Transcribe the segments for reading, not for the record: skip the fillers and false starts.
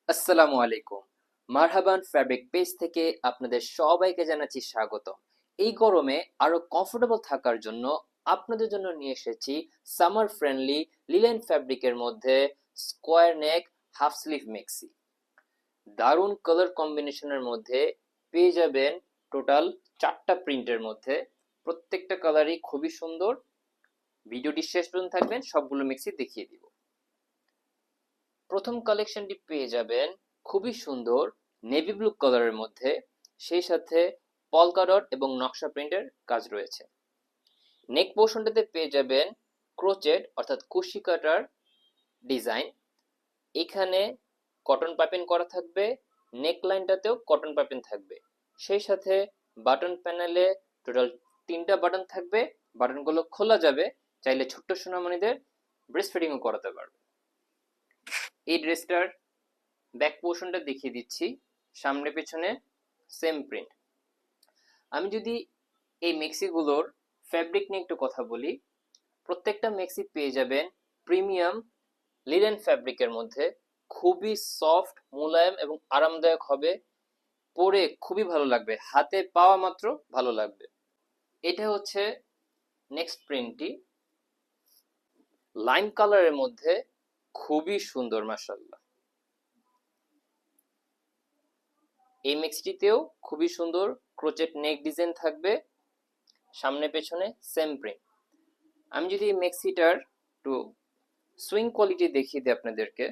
আসসালামু আলাইকুম। মারহাবান fabric page থেকে আপনাদের সবাইকে জানাচ্ছি স্বাগত। এই গরমে আরো কমফোর্টেবল থাকার জন্য আপনাদের জন্য নিয়ে এসেছি সামার ফ্রেন্ডলি লিলেন ফ্যাব্রিকের মধ্যে স্কোয়ার নেক হাফ স্লিভ মেক্সি। দারুণ কালার কম্বিনেশনের মধ্যে পেয়ে যাবেন টোটাল 4টা প্রিন্টের মধ্যে। প্রত্যেকটা কালারই খুবই সুন্দর। ভিডিওটি শেষ পর্যন্ত থাকবেন, সবগুলো মেক্সি দেখিয়ে দিব। প্রথম কালেকশনটি পেয়ে যাবেন খুবই সুন্দর নেভি ব্লু কালারের মধ্যে, সেই সাথে পলকা ডট এবং নকশা প্রিন্টের কাজ রয়েছে। নেক পোর্শনটাতে পেয়ে যাবেন ক্রোচেট অর্থাৎ কুশি কাটার ডিজাইন। এখানে কটন পাইপিং করা থাকবে, নেক লাইনটাতেও কটন পাইপিং থাকবে। সেই সাথে বাটন প্যানেলে টোটাল 3টা বাটন থাকবে। বাটনগুলো খোলা যাবে, চাইলে ছোট্ট সোনামণিদের ব্রেস্ট ফিডিংও করাতে পারবে। এই ড্রেসটার ব্যাক পোর্শনটা দেখিয়ে দিচ্ছি, সামনে পেছনে সেম প্রিন্ট। আমি যদি এই মেক্সিগুলোর ফ্যাব্রিক নিয়ে একটু কথা বলি, প্রত্যেকটা মেক্সি পেয়ে যাবেন প্রিমিয়াম লিনেন ফ্যাব্রিকের মধ্যে। খুবই সফট, মোলায়েম এবং আরামদায়ক হবে, পরে খুবই ভালো লাগবে, হাতে পাওয়া মাত্র ভালো লাগবে। এটা হচ্ছে নেক্সট প্রিন্টটি, লাইম কালারের মধ্যে, খুবই সুন্দর মাশাআল্লাহ। এই মেক্সিটিতেও খুবই সুন্দর ক্রোচেট নেক ডিজাইন থাকবে, সামনে পেছনে সেম প্রিন্ট। আমি যদি এই মেক্সিটার একটু সুইং কোয়ালিটি দেখিয়ে দিই আপনাদেরকে,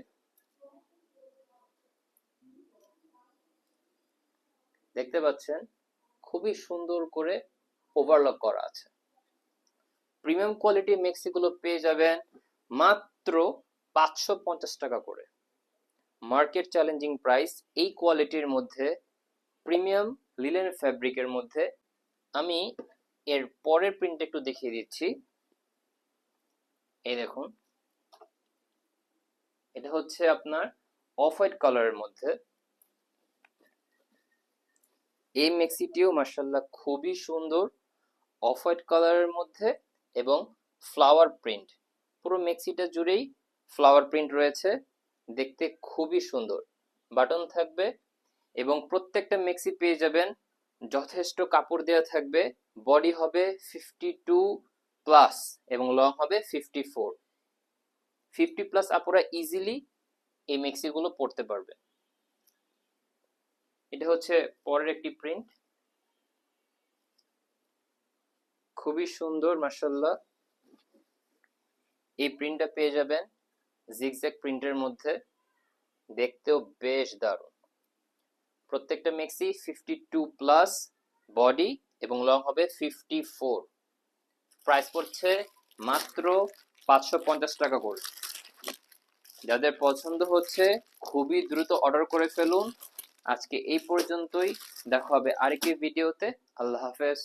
দেখতে পাচ্ছেন খুবই সুন্দর করে ওভারলক করা আছে। প্রিমিয়াম কোয়ালিটি মেক্সিগুলো পেয়ে যাবেন মাত্র 550 টাকা করে, মার্কেট চ্যালেঞ্জিং প্রাইস এই কোয়ালিটির মধ্যে, প্রিমিয়াম লিলেন ফ্যাব্রিকের মধ্যে। আমি এর পরের প্রিন্ট একটু দেখিয়ে দিচ্ছি, এই দেখুন, এটা হচ্ছে আপনার অফ হোয়াইট কালারের মধ্যে। এই মেক্সিটিও মাশাআল্লাহ খুবই সুন্দর, অফ হোয়াইট কালারের মধ্যে এবং ফ্লাওয়ার প্রিন্ট। পুরো মেক্সিটা জুড়েই ফ্লাওয়ার প্রিন্ট রয়েছে, দেখতে খুবই সুন্দর। বাটন থাকবে এবং প্রত্যেকটা মেক্সি পেয়ে যাবেন যথেষ্ট কাপড় দেওয়া থাকবে। বডি হবে 52 প্লাস এবং লং হবে 54। 50 প্লাস আপুরা ইজিলি এই মেক্সিগুলো পরতে পারবে। এটা হচ্ছে পরের একটি প্রিন্ট, খুবই সুন্দর মাশাআল্লাহ। এই প্রিন্টটা পেয়ে যাবেন জিগজ্যাগ প্রিন্টের মধ্যে, দেখতেও বেশ দারুণ। প্রত্যেকটা মেক্সি 52 প্লাস, বডি এবং লং হবে 54। প্রাইস পড়ছে মাত্র 550 টাকা করে। যাদের পছন্দ হচ্ছে খুবই দ্রুত অর্ডার করে ফেলুন। আজকে এই পর্যন্তই, দেখা হবে আরেকটি ভিডিওতে। আল্লাহ হাফেজ।